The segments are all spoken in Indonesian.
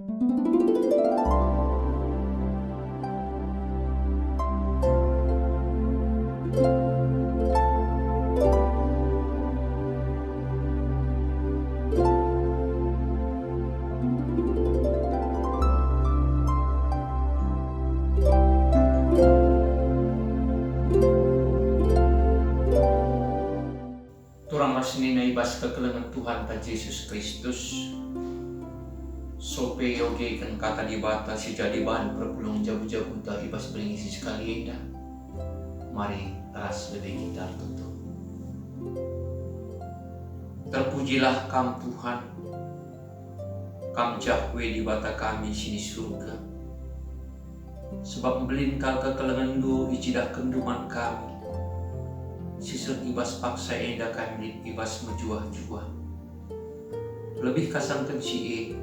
Turang rasni na ibas kekelengan Tuhan ta Yesus Kristus. Sope yoge kan kata di bata si jadi bahan perpulung jabu-jabu ta ibas beringisi sekali eda. Mari ras lebih kita tutup. Terpujilah Kam Tuhan, Kam Jahwe di bata kami sini surga. Sebab belingkal kekelengan du icidah kenduman kami. Sisut ibas paksa enda kami ibas menjuah-juah. Lebih kasangkan si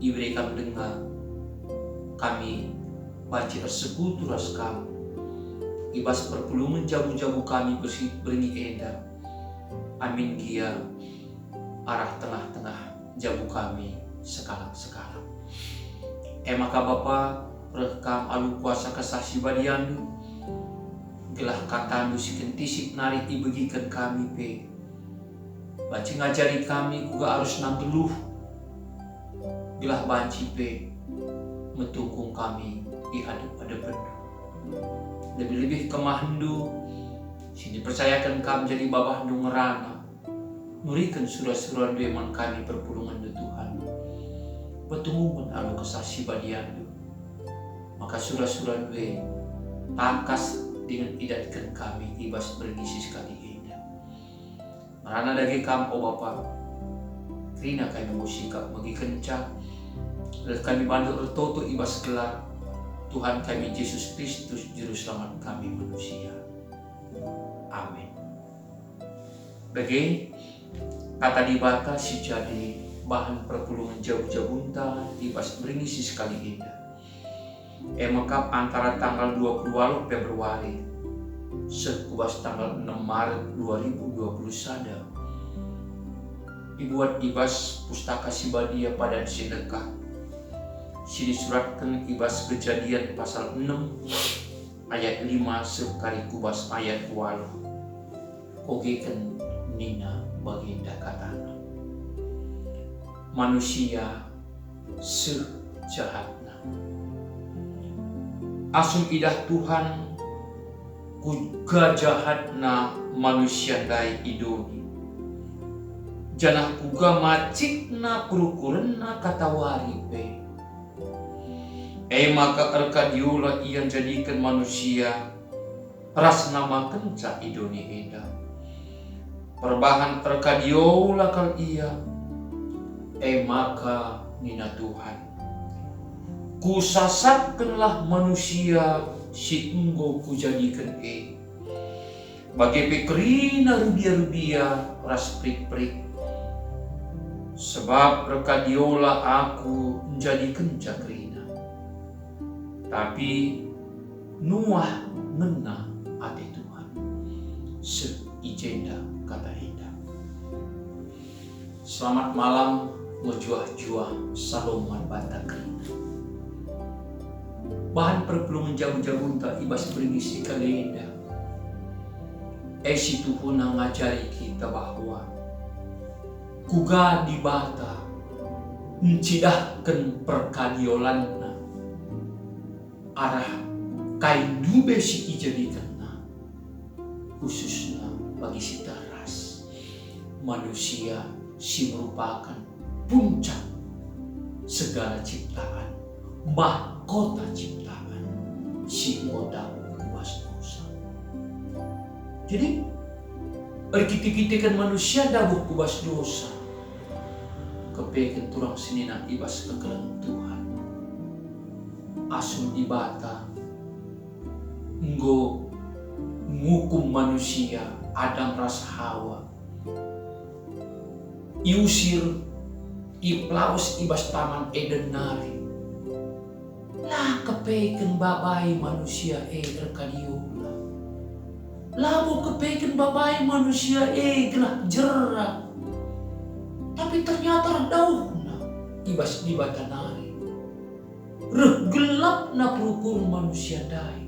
iberikan dengar kami baca sekutu ras kamu. Ibas perpulungan jabu-jabu kami bersih beringi enda. Amin gia arah tengah-tengah jabu kami sekalang-sekalang. Maka Bapa rekam alu kuasa kesaksi badiandu. Gelah katandu si kentisik narik ibegikan kami pe. Banci ngajari kami juga harus nanggeluh. Gelah banci pe metungkung kami di adep-adep bendu. Lebih-lebih kemahandu sini percayakan kami jadi babah du ngerana. Nurikan surah-surah deman kami perpulungan du Tuhan. Petunggungan alu kesasi badiandu. Maka surah-surah due takas dengan idatkan kami ibas bergisi sekali indah. Marana dagi kam o Bapa, krina kami musikap magi kencang, kami bantu ertoto ibas gelar Tuhan kami Yesus Kristus juru selamat kami manusia. Amin. Bagi kata di bata si jadi bahan perpulungan jauh-jauhunta ibas bergisi sekali indah. Maka antara tanggal 20 Februari sekubas tanggal 6 Maret 2020 sada dibuat ibas pustaka Sibadia pada sedekah. Si disuratkan ibas Kejadian pasal 6 ayat 5 sekali kubas ayat 8. Kogekan nina baginda katana. Manusia sejahatna. Asum idah Tuhan kuga jahatna manusia dai idoni. Janah kuga macikna perukurenna kata waripe. Maka erkadiula ia jadikan manusia ras nama kenca idoni eda. Perbahan erkadiola kal ia. Maka nina Tuhan. Kusasatkanlah manusia si enggo kujadikan bagai pekerina rubia-rubia ras prik-prik. Sebab rekadiola aku menjadikan jakrina. Tapi Nuah ngena ade Tuhan. Seijenda kata Enda. Selamat malam ngejuah-juah Saloman Batakrina. Bahan perpulungan jauh-jauh tak ibas berisi kalenda. Si Tuhan ngajari kita bahwa kuga di bata mencidahkan perkadiolanna arah kain dube si ijadikanna khususnya bagi si teras manusia si merupakan puncak segala ciptaan, mahkota ciptaan si modal kuas dosa. Jadi kita manusia dabuh kubas dosa. Kepekan turang senina ibas kekelang Tuhan. Asun ibata nggo ngukum manusia Adam ras Hawa. Iusir iplaus ibas taman Eden nari. Lah kepekan babai manusia erkadiola. Labu kepekan babai manusia gelah jerak. Tapi ternyata dauhna ibas di batanari. Reh gelap na perukur manusia dai.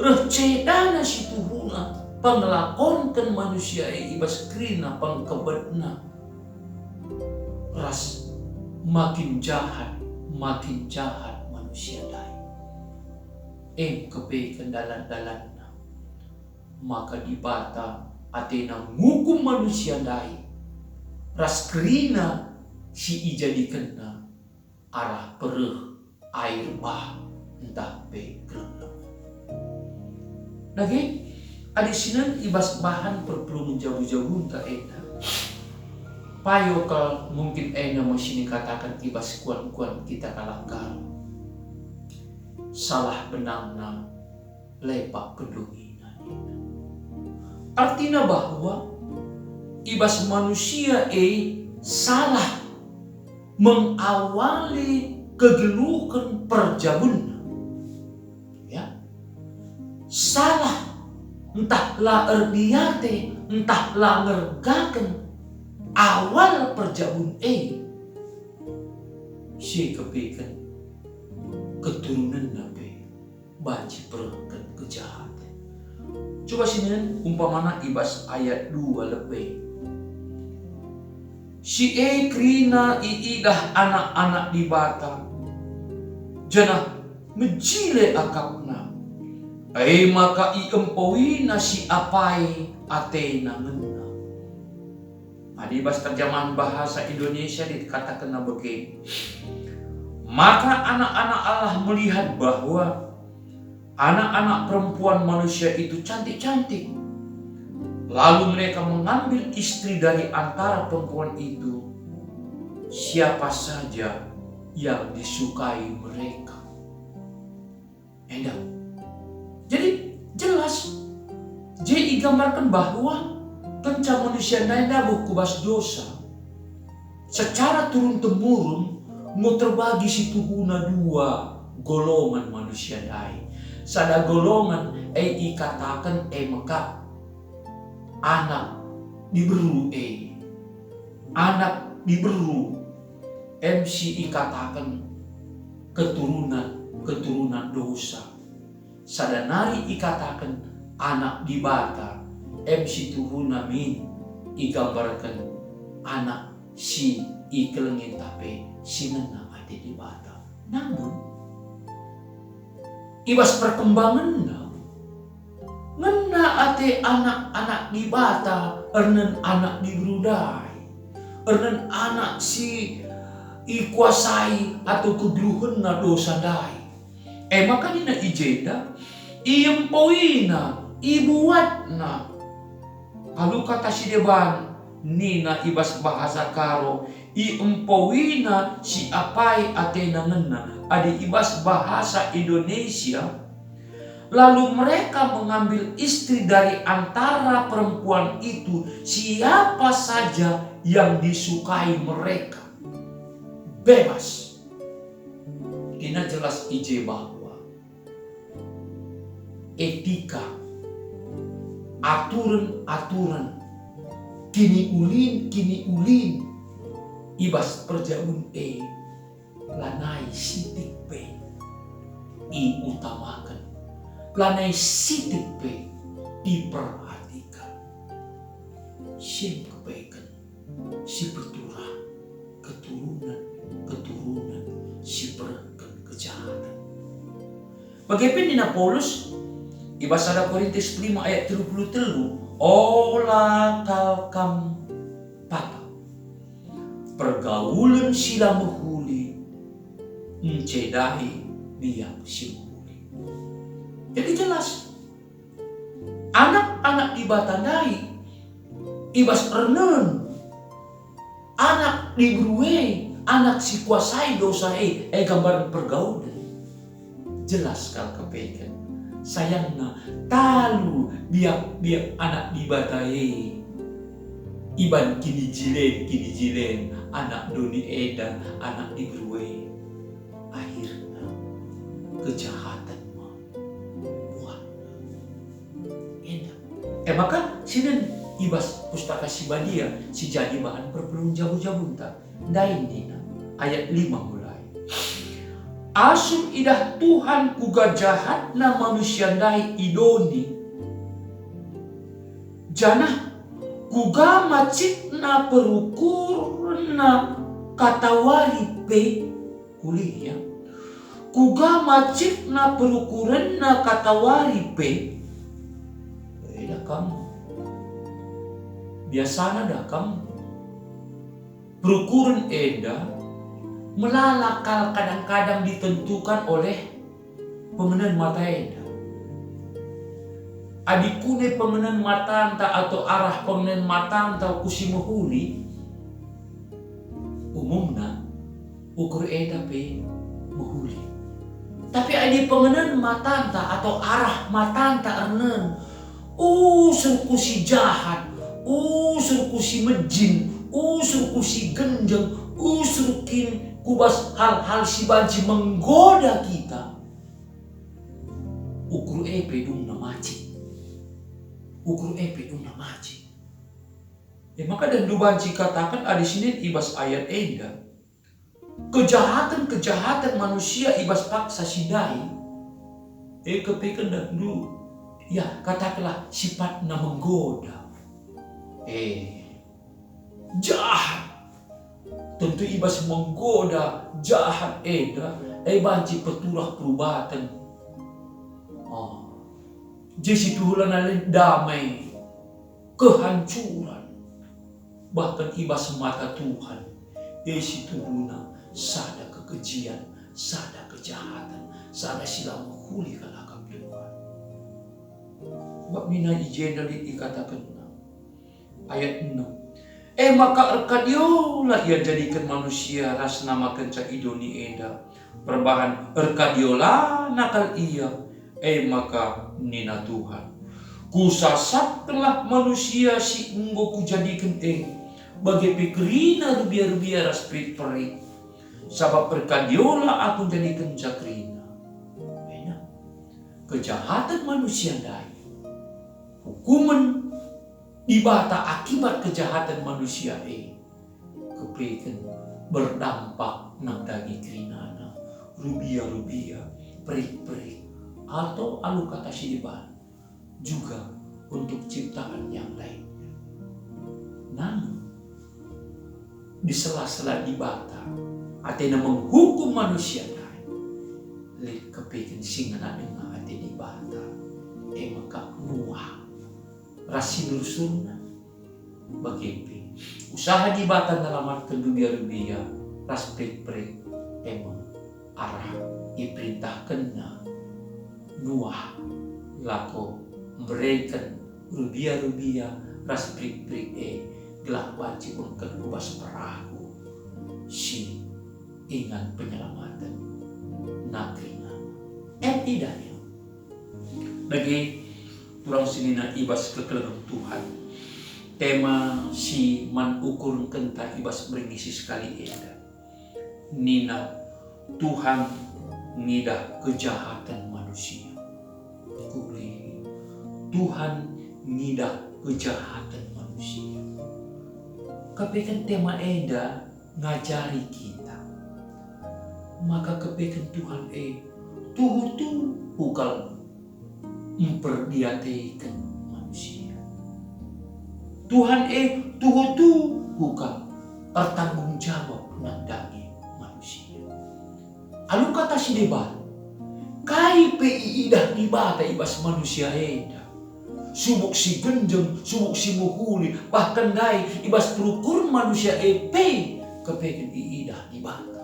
Reh cedana si Tuhuna panglakonkan manusia ibas krina pangkebetna. Ras makin jahat manusia dai. Kepe kendalan-dalanna. Maka di bata atena ngukum manusia dai. Ras krina si ijadikanna arah pereh air bah entah pe gerenang. Lagi adisinan ibas bahan perlu menjauh-jauh tak enak. Payo kalau mungkin enak masih dikatakan ibas kuan-kuan kita kalangkal. Salah benangna lepak pedungina. Artinya bahwa ibas manusia salah mengawali kegeluhan perjabunna. Ya. Salah entahlah erdiate, entahlah ngergaken awal perjabun si kepikan keturunan nabe banci perengkan kejahatan. Coba sini umpamana ibas ayat 2 lebih. Si krina iidah anak-anak di bata jana mejile akapna. Maka iempowina si apai atena ngena. Di bahasa terjemahan bahasa Indonesia dikatakan begini. Maka anak-anak Allah melihat bahwa anak-anak perempuan manusia itu cantik-cantik. Lalu mereka mengambil istri dari antara perempuan itu, siapa saja yang disukai mereka. Endah. Jadi jelas, jadi gambarkan bahwa kenca manusia naida kubas dosa secara turun-temurun mau terbagi si Tuhuna 2 golongan manusia dai. Sada golongan ikatakan maka anak diberu anak diberu MC ikatakan keturunan dosa. Sadanari ikatakan anak dibata MC Tuhuna min igambarkan anak si ikelengin tape si nena ada di bata. Namun ibas perkembangan ngena ate anak-anak di bata ernen anak di berudai ernen anak si ikuasai atau kegeluhan na dosa dai. Maka nina ijeda iempoina ibuatna. Lalu kata si deban nina ibas bahasa karo iempoina si apai atena ngena. Ada ibas bahasa Indonesia. Lalu mereka mengambil istri dari antara perempuan itu, siapa saja yang disukai mereka. Bebas. Ini jelas ije bahwa etika, aturan-aturan, kini ulin, ibas perjaun lanai sitik pe, utamakan. Lanai sitik pe diperhatikan. Si kebaikan, si berturah, keturunan, si perenggan kejahatan. Bagaimana Paulus ibas ada Korintus 5 ayat 33. Olah kalkam pata. Pergaulan sila menghuli, mencedai dia si menghuli. Jadi jelas, anak-anak dibatandai, ibas ernen, anak diberue, anak si kuasai dosa gambar pergaulan. Jelas kalau kepeken. Sayangnya talu biak anak dibatai iban kini jilen anak doni eda anak diberue akhirnya kejahatan buat enak maka sini ibas pustaka si badia si jadi bahan perpelun jabu-jabu tak dain dina ayat 5 mulai. Asum idah Tuhan kuga jahat na manusia dai idoni. Janah kuga macit na perukur na katawari pe kuliah. Kuga macit na perukuran na katawari pe. Dah kamu. Biasanya dah kamu. Perukuran eda melalakal kadang-kadang ditentukan oleh pengenan mata eda. Adikune pengenan mata anta atau arah pengenan mata anta kusi mahuli. Umumna ukur eda pe mahuli. Tapi adik pengenan mata anta atau arah mata anta enen. Suruh si jahat, suruh si mejin, suruh si genjeng, suruh kubas hal-hal si banci menggoda kita. Ukur epe dung na maci. Ukur epe dung na maci. Maka dan du banci katakan ada sini ibas ayat enda. Kejahatan manusia ibas paksa sidai. Kepekan dan du. Ya, katakanlah sifatnya menggoda. Jahat. Tentu ibas menggoda, jahat eda. Banci peturah perubatan. Jesi tuhulan alin damai. Kehancuran. Bahkan ibas mata Tuhan. Jesi tuhuna sada kekejian, sada kejahatan, sada silang huli kalakap Tuhan. Bab mina ijenda dikatakan ayat 6. Maka erkadiola ia jadikan manusia ras namakan ca idoni eda. Perbahan erkadiola nakal ia. Maka nina Tuhan. Kusasatlah manusia si enggo kujadikan bagi pikrina rubia-rubia ras perik-perik. Sabab erkadiola aku jadikan cakrina. Kejahatan manusia dai. Hukuman dibata akibat kejahatan manusia kepekan berdampak nang dagi kerinana rubia-rubia perik-perik atau alu kata sidiban juga untuk ciptaan yang lainnya. Namun di sela-sela dibata atena menghukum manusia lain kepekan singana dengan ate dibata maka muah rasin rusunna bagipi usaha dibata ngalamatkan rubia-rubia ras prik-prik emang arah diperintahkan Nuah lako memberikan rubia-rubia ras prik-prik gelap wajib untuk kubas perahu si ingat penyelamatan nagrina tidaknya lagi turang sinina ibas kekelengan Tuhan. Tema si man ukur kenta ibas beringisi sekali eda. Nina Tuhan ngidah kejahatan manusia. Kuli Tuhan ngidah kejahatan manusia. Kepekan tema eda ngajari kita. Maka kepekan Tuhan tuh ukal memperdiataikan manusia. Tuhan tuh bukan bertanggung jawab nandangi manusia. Alu kata si debat, kai pi idah dibata ibas manusia eda. Subuk si genjeng, subuk si muhuli, bahkan dai ibas perukur manusia kepekan idah dibata.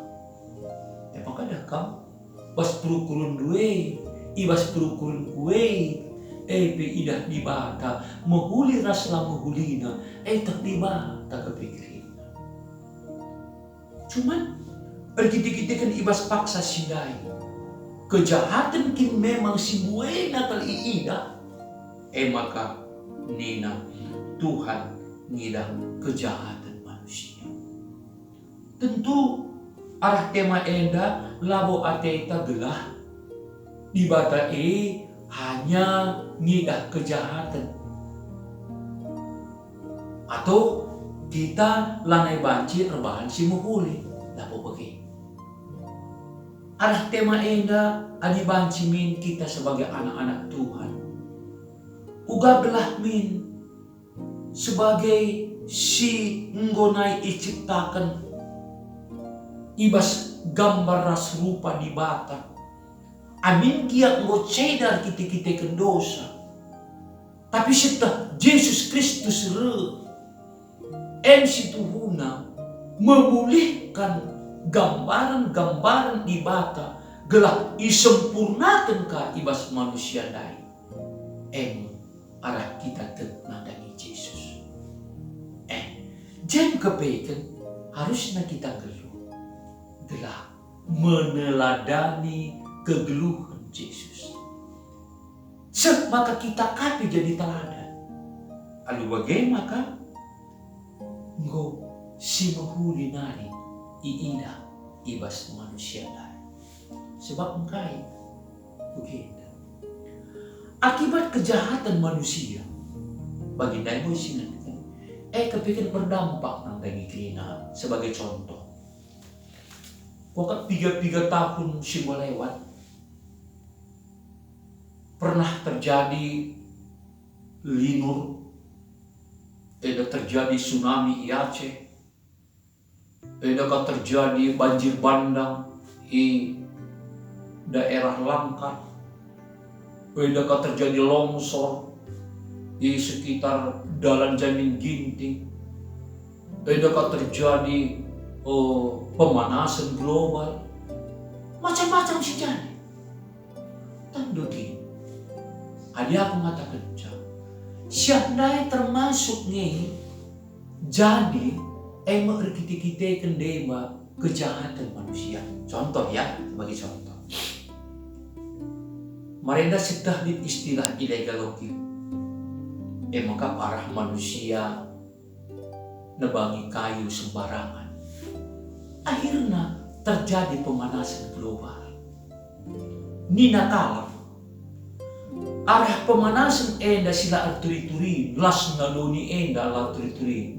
Maka dah kamu bas perukuran duwe ibas perukuran kue pe idah dibata mahuli rasla mahulina tak dibata kepikirin. Cuman ergiti-gitikan ibas paksa sidai kejahatan kin memang si buena kali idah maka nina Tuhan ngidang kejahatan manusia. Tentu arah tema enda labo ateta gelah dibata hanya ngidah kejahatan atau kita lanai banci rebahan si muhuli Lapo bagi. Arah tema enda adibanci min kita sebagai anak-anak Tuhan. Uga belah min sebagai si ngonai iciptakan ibas gambar ras rupa di bata. Amin kia ngo cedar kita dosa. Tapi setelah Yesus Kristus si Tuhuna memulihkan gambaran-gambaran ibata gelah isempurnakan ka ibas manusia dai. Arah kita tenadani Yesus. Jem kebaikan harusnya kita gelah meneladani kegeluhan Yesus. Maka kita kapi jadi teladan. Lalu bagaimana maka ngo si mahuli nari iida ibas manusia dari. Sebab engkai begitu. Akibat kejahatan manusia, bagi dai mo isinan kepikir berdampak nang dagi kina sebagai contoh. Waktu 3 tahun si lewat, pernah terjadi linur, terjadi tsunami Aceh, terjadi banjir bandang di daerah Langkat, terjadi longsor di sekitar Dalan Jamin Ginting, terjadi pemanasan global, macam-macam sih jadi. Tentu gini, ada aku mengatakan siapa termasuk nih jadi kita kendema kejahatan manusia. Contoh ya, sebagai contoh. Mereka sudah di istilah illegal logging. Maka parah manusia nebangi kayu sembarangan. Akhirnya terjadi pemanasan global. Nina kalah. Arah pemanasan enda sila arturi-turi, las ngaloni enda arturi-turi.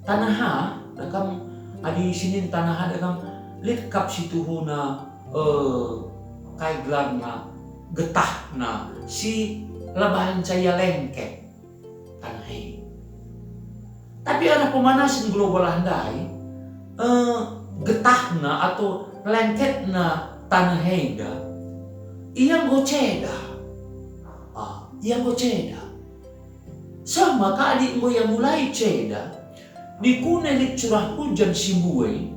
Tanaha, dakam adi sinin tanaha dakam litkap situhuna kay glarna getahna si labahan caya lengket tanahe. Tapi ada pemanasan global handai getahna atau lengketna tanahenda iyang goceda. Iyang goceda. Sama ka adik mo yang mulai ceda di kunelit curah hujan simbuai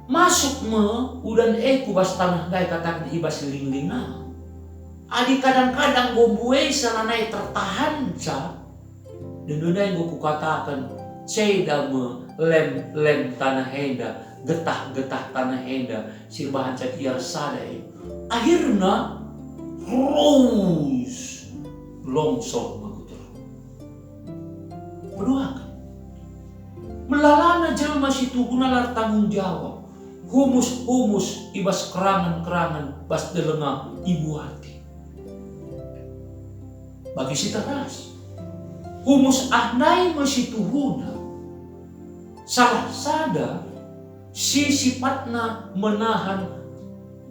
masuk me udan bas tanah dai katakan ibas linglinga. Adi kadang-kadang bombuai salanai tertahan sa dan dudai ngo kukatakan ceda me lem tanah henda getah tanah henda sirbahan cakiar sadai akhirnya terus longsor magutur. Berdoakan melalana jelma situ gunalar tanggung jawab humus ibas kerangan bas delenga ibu hati bagi si teras humus ahnai masituhuna salah sada si sifatna menahan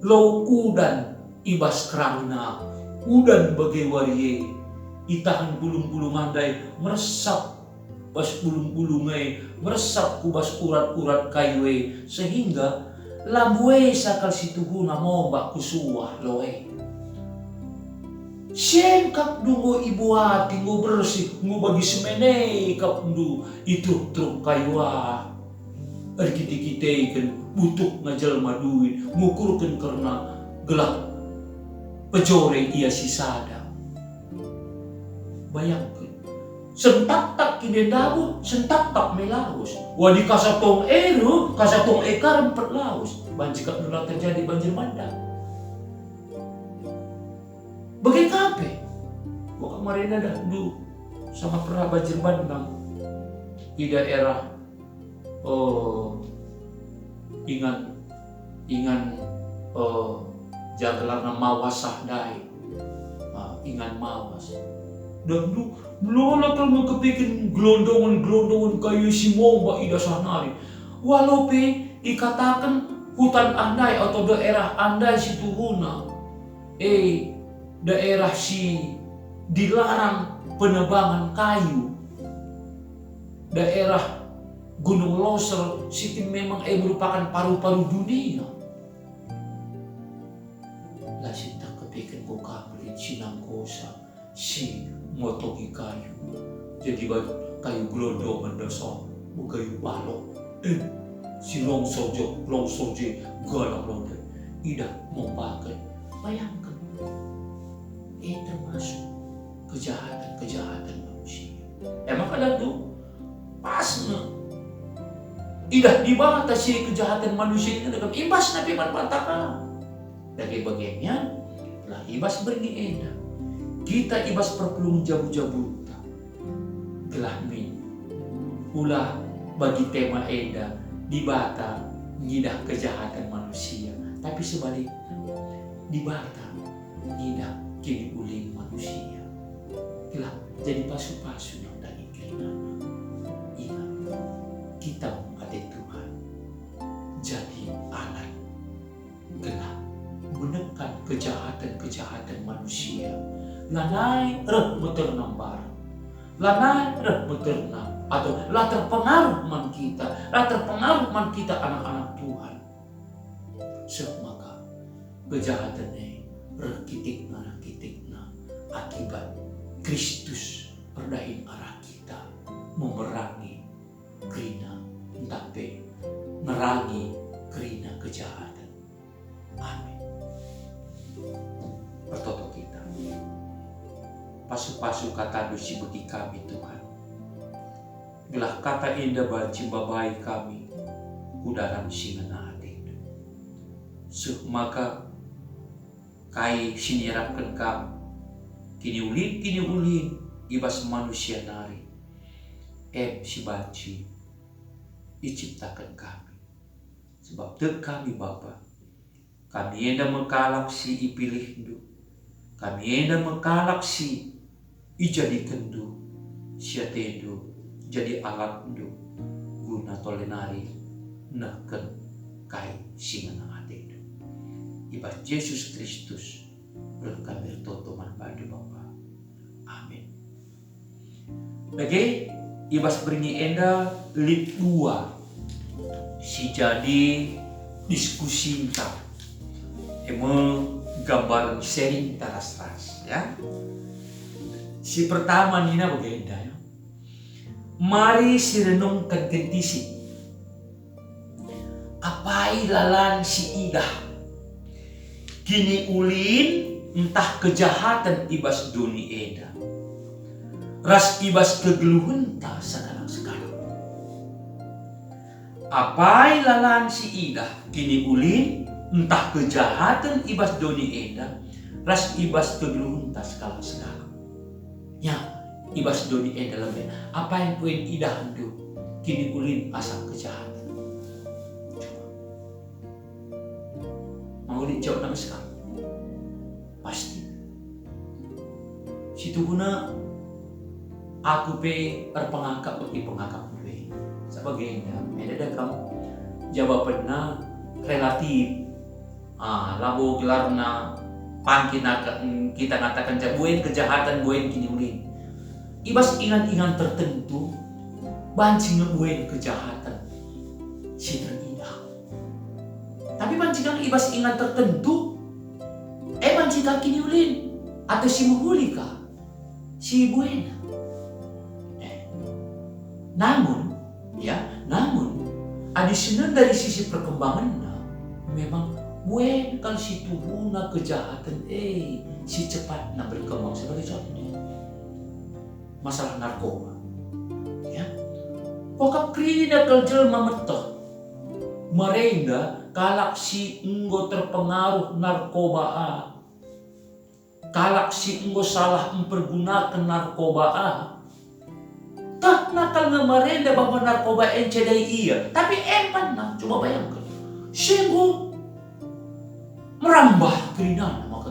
low udan ibas kerangna udan bagi warie itahan bulung-bulung andai meresap bas bulung-bulungai meresap kubas urat-urat kayue sehingga lambue sakal situhuna mombak kusuah loe. Sengkap dungo ibu hati ngo bersih ngo bagi semene kap du itu truk kayuah. Kita kan butuh ngajelma duit ngukurkan karena gelap pejore ia si sada. Bayangkan sentak-tak kini dabu sentak-tak melaus. Wadi kasatong kasatong ekar empat laus. Banjika dulu terjadi banjir bandang. Bagi kape? Kok kemarin ada dulu sama pernah banjir bandang di daerah ingan jagalan mawas sahdai ingan mawas dan du belum kalau kepikir gelondongan kayu si momba ida sanari walau pe dikatakan hutan andai atau daerah andai si Tuhuna. Daerah si dilarang penebangan kayu. Daerah Gunung Loser situ memang merupakan paru-paru dunia. Lah sinta kepikir ko kamulit sinang kosa si motogi kayu. Jadi kayu glodo mendoso kayu balok. Si longsor je galang londe. Ida mau pakai. Bayangkan. Termasuk kejahatan manusia. Emang ada tuh pas idah dibatasi kejahatan manusia ini dengan ibas nabi manpantaka. Dari bagiannya lah ibas berni eda. Kita ibas perpelung jabu-jabuta. Gelah min. Ulah bagi tema eda dibata ngidah kejahatan manusia. Tapi sebaliknya dibata ngidah kini uling manusia. Gelah jadi pasu-pasu yang dari kena. Ingat kita ada Tuhan jadi alat gelap menekan kejahatan manusia. Lanai beternam barang, lanai beternam atau lah terpengaruh man kita anak-anak Tuhan. Maka kejahatan ini rakitikna akibat Kristus perdahin arah kita memerangi kerina tapi merangi kerina kejahatan. Amin. Bertoto kita. Pasu-pasu kata dusi bagi kami Tuhan. Gelah kata indah banci babai kami udaran singana hati. Maka kai sinirapkan kami kini ulin ibas manusia nari si banci diciptakan kami. Sebab dek kami Bapa, kami hendak mengkalak si ipilih du, kami hendak mengkalak si ijadikan du, siate du, jadi alat du, guna tolenari neken kai singana ate du. Ibas Yesus Kristus berkami bertoto manbadu Bapa. Amin. Lagi ibas beringi enda lit 2 si jadi diskusi entah gambar sharing taras-taras ya. Si pertama nina begenda ya. Mari si renungkan kentisi apai lalan si idah kini ulin entah kejahatan ibas duni eda ras ibas kegeluhan ta sekarang. Apai lalan si idah kini ulin entah kejahatan ibas doni eda ras ibas kegeluhan ta sekarang. Ya, ibas doni eda lebih. Apa yang poin idah hendu kini ulin asal kejahatan. Coba. Mau dijawab nama sekarang? Pasti. Situ guna aku terpengangkap bagi pengangkap sebagainya. Ada kamu jawabannya relatif. Labu gelarna kita katakan buin kejahatan buin kini ulin. Ibas ingat-ingat tertentu bancing buin kejahatan si terindah. Tapi bancingan ibas ingat tertentu bancing kini ulin atau si muhulika si buena. Namun additional dari sisi perkembangannya memang buen kalau si tuhuna kejahatan si cepat nak berkembang sebagai contoh masalah narkoba ya pokap krina kalau jelma metah mereka kalak si enggo terpengaruh narkoba kalak si enggo salah mempergunakan narkoba tak nakal ngemarenda bahwa narkoba encedai iya. Tapi empan nah, coba bayangkan. Sungguh merambah kerinana maka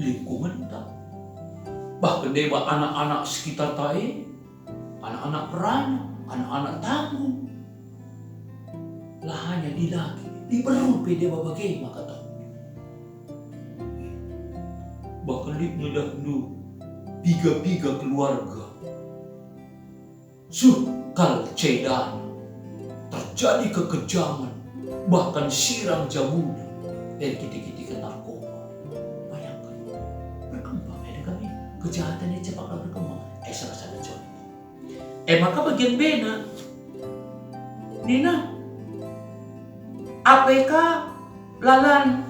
lingkungan tak. Bahkan dewa anak-anak sekitar tai, anak-anak perana, anak-anak tanggung. hanya di laki, di berupi dia bagaimana kata. Bahkan lipnya dahulu piga-piga keluarga. Kal cedan terjadi kekejaman, bahkan siram jamunan dan kita-kita narkoba. Bayangkan, berkembang kami kejahatan yang cepat berkembang. Salah contoh. Maka bagian bena, Nina, apakah lalan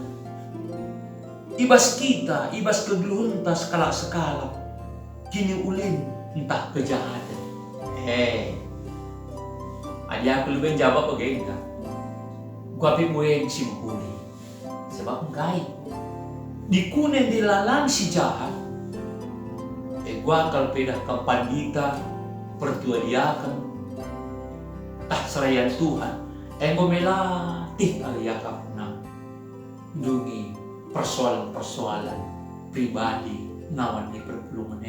ibas kita, ibas kegeluhunta skala-skala, kini ulin entah kejahatan. Aja aku lebih jawab bagaimana? Gua pimueng si menghuni, sebab enggak. Dikunen dilalang si jahat. Gua kalau pedah ke pandita, pertua diakan, tak serayan Tuhan. Gua melatih aliakap na dungi persoalan-persoalan pribadi ngawan di perpulungan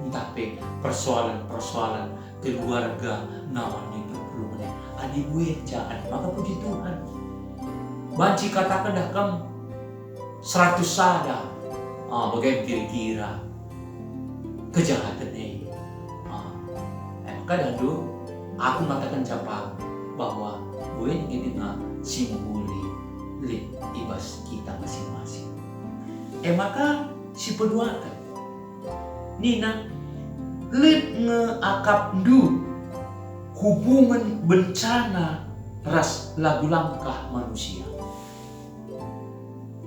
tapi persoalan-persoalan keluarga ngawan di perpulungan adi buat jahat. Maka puji Tuhan banci katakan dah kamu 100 sada bagaimana kira-kira kejahatan ini. Maka dahulu aku mengatakan siapa bahwa gue ini simboli lid ibas kita masing-masing. Maka si peduakan Nina lid ngeakap du hubungan bencana ras lagu langkah manusia.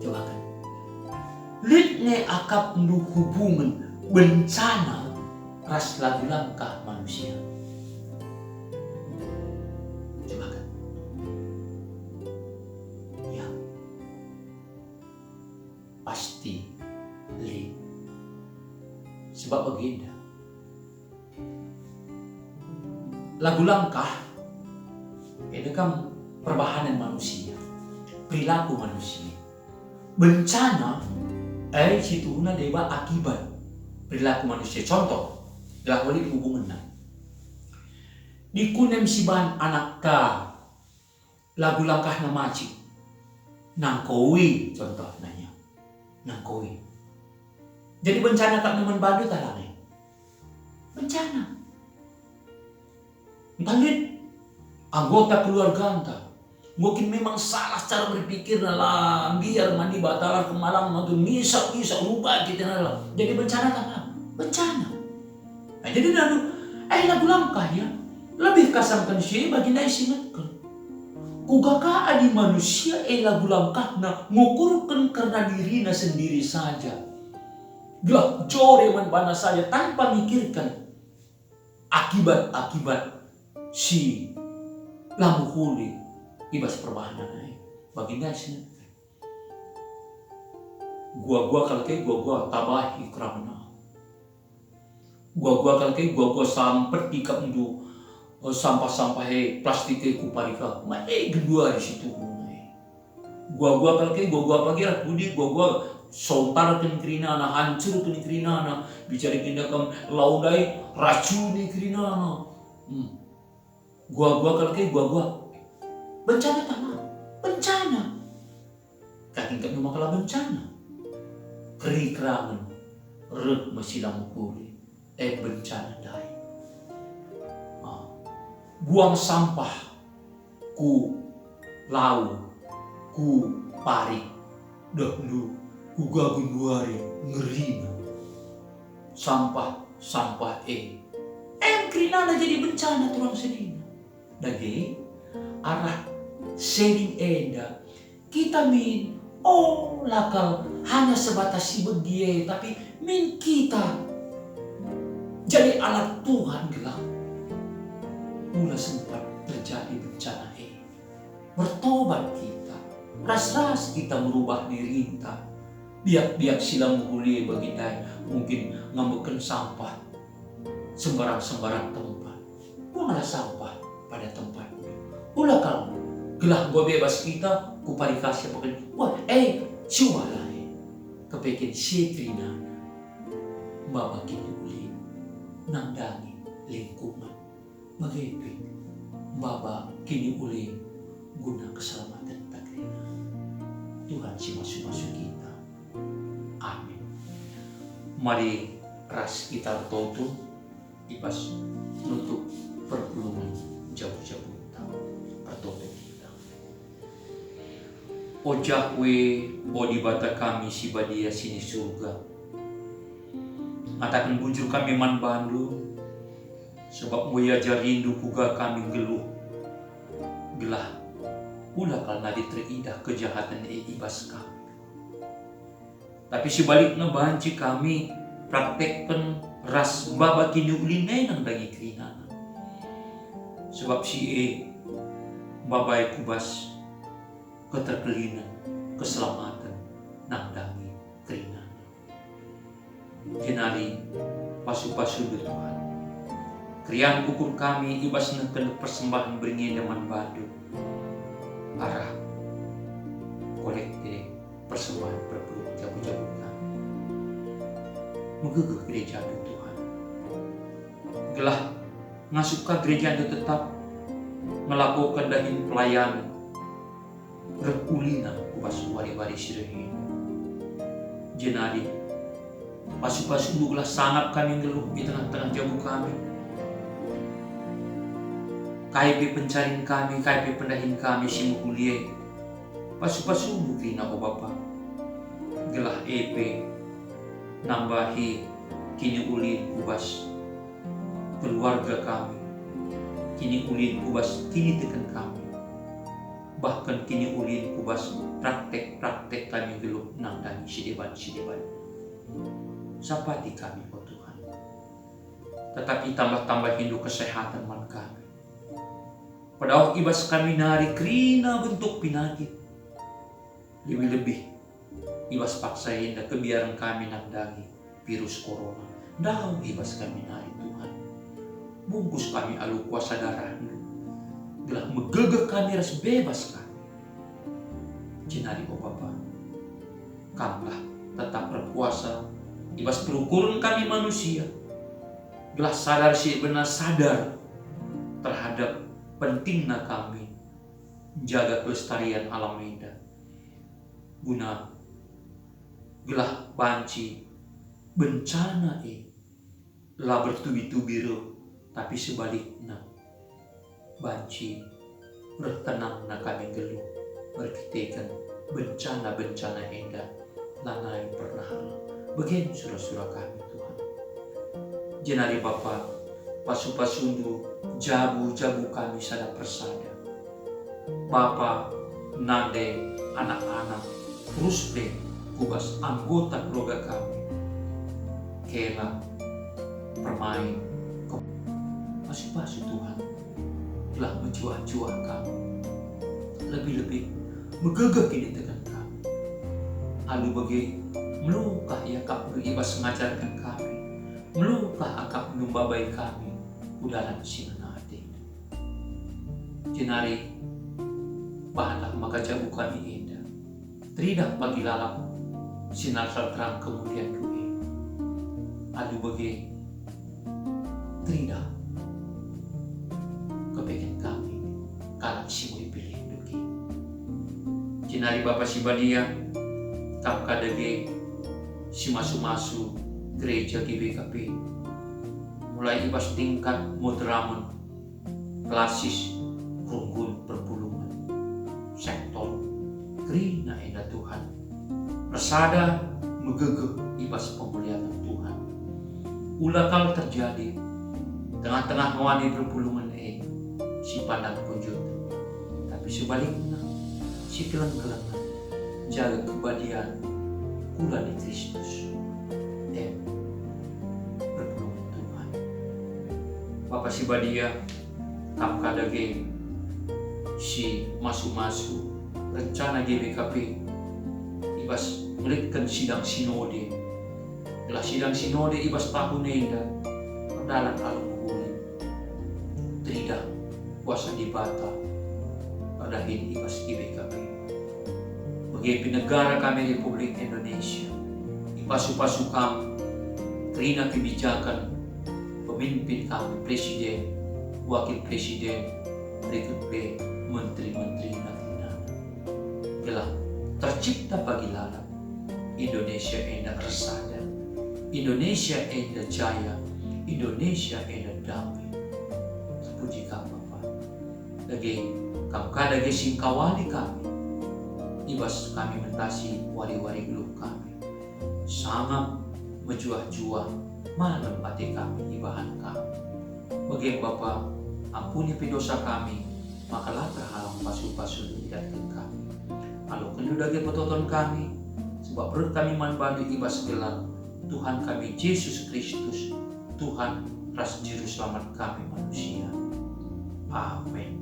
Coba kan lid ngeakap du hubungan bencana ras lagu langkah manusia. Coba kan ya pasti lid. Sebab begini, lagu langkah itu kan perbahanan manusia, perilaku manusia. Bencana situna deba akibat perilaku manusia. Contoh, lalu hubungan di kunem siban anak ka lagu langkah namaci nangkowi contoh nanya nangkowi. Jadi bencana tak nemen badu talangnya. Bencana. Entahlit anggota keluarga anta. Mungkin memang salah cara berpikir lah. Biar mandi batalan kemalang makin ngisak rubah kita lah. Jadi bencana tak apa? Bencana. Nah, jadi lagu langkah ya. Lebih kasangkan sih bagi nai singatkan. Kugaka adi manusia lagu langkah na ngukurkan karena dirinya sendiri saja. Gak jore mana saja tanpa mikirkan akibat si lamu huli ibas perbahanan baginda sini. Gua kalau kayak gua tabahi kerana. Gua kalau kayak gua sampet ikap ndu sampah plastik kuparika. Kedua di situ. Gua kalau kayak gua pagi lah budi gua sontar kerina na hancur kerina na bicara kita kam laudai racuni kerina na. Gua kalau kayak gua bencana tanah bencana kaking kami makalah bencana kerikerangan rek masilang kuri bencana dai buang sampah ku lau ku parik dahulu ugagun duari ngerina sampah kerina na jadi bencana turang sedina dagi arah sering enda kita lakal hanya sebatas si begie tapi kita jadi alat Tuhan gelap mula sempat terjadi bencana bertobat kita ras kita merubah diri kita biak silang menghuli baginda mungkin ngambekan sampah sembarang tempat buanglah sampah pada tempat ulah kalau gelah gua bebas kita kuparikasya pakai wah siwala kepekin sitrina mbak kini uli nangdangi lingkungan bagaimana mbak kini uli guna kesehatan Tuhan si masu-masu kita. Amin. Mari ras kita toto ibas nutup perpulungan jabu-jabu pertoto kita. O Jakwe, o di bata kami si badia sini surga. Matakan bujur kami man bandu, sebab muyajar rindu kuga kami geluh. Gelah, ulah kalna diteridah kejahatan ibas kami. Tapi sebaliknya banci kami praktekkan ras baba kini ulinay ng dagi krinana. Sebab si babay kubas keterkelinan, keselamatan ng dagi krinana. Kinari pasu-pasu Tuhan. Krian ukur kami ibas ng persembahan beringin daman badu. Arah kolektif persembahan berpuluh jabu-jabu kami. Megegeh gereja itu Tuhan. Gelah ngasuka gereja itu tetap melakukan dahin pelayanan. Rekulina kubas wari-wari sirehin. Jenari pasu-pasu gelah sangat kami geluh di tengah-tengah jabu kami. KIP pencarin kami, KIP pendahin kami si mukulie. Pasu-pasu buklina o Bapa. Gelah EP nambahi kini ulin kubas keluarga kami. Kini ulin kubas kini tekan kami. Bahkan kini ulin kubas praktek-praktek kami geluh nang dani sideban-sideban. Sapati kami o Tuhan. Tetapi tambah-tambah hindu kesehatan man kami. Padahal ibas kami nari krina bentuk pinagit. Lebih-lebih ibas paksain dan kebiaran kami nandagi virus corona. Daw ibas kami nari Tuhan. Bungkus kami alu kuasa darah. Gelah megegeh kami ras bebas kami. Jenari o Bapa. Kamlah tetap berkuasa. Ibas perukuran kami manusia. Gelah sadar si benar sadar terhadap pentingnya kami menjaga kelestarian alam Medan. Guna gelah banci bencana lah bertubi-tubi tapi sebaliknya banci bertenang na kami geluh berkitekan bencana-bencana endah lanai pernah bagian surah-surah kami Tuhan. Jenari Bapa pasu-pasundu jabu-jabu kami sada persada. Bapa, nade, anak-anak, rusde, kubas anggota keluarga kami. Kela, permain, pasu-pasu Tuhan telah menjuah-juah kami. Lebih-lebih megegeh kini tekan kami. Alu bagi melukah ya kap ibas mengajarkan kami. Melukah akap numbabai kami. Udalan sinanati. Jenari bahanlah maka jabu kami indah. Teridak bagi lalap sinar terang kemudian duit. Adu bagi teridak kepengen kami kalak si mau dipilih duki. Jenari Bapak si Badia tak kadege si masu-masu gereja GBKP. Mulai ibas tingkat moderamen, klasis, runggun perpulungan, sektor, krina enda Tuhan, persada megegeh ibas pemuliaan Tuhan. Ulah kalau terjadi tengah-tengah ngawani perpulungan si pandang kunjut, tapi sebaliknya si keleng-kelengan jaga kebadian kula di Kristus. Bapak si Badia tak kadage si masu-masu rencana GBKP ibas melitkan sidang sinode. Telah sidang sinode ibas tahun enda perdalan alu muhulin. Tidak kuasa dibata padahin ibas GBKP. Bagi negara kami Republik Indonesia ipasu-pasu kami terina kebijakan pemimpin kami, presiden, wakil presiden, berikut menteri-menteri negara. Gelah cipta bagi lalat. Indonesia enda resada, Indonesia enda jaya, Indonesia enda damai. Puji kami Bapa. Dagi kamu kadagi singkawali kami, ibas kami mentasi wari-wari geluk kami. Sangat menjuah-juah menempati kami ibahan kami. Bagi Bapa, ampuni dosa kami, maka latah halang pasu-pasu datang kami. Kalau kendu dagi petoton kami, sebab perut kami manbandu ibas gelar Tuhan kami Yesus Kristus, Tuhan ras juru selamat kami manusia. Amin.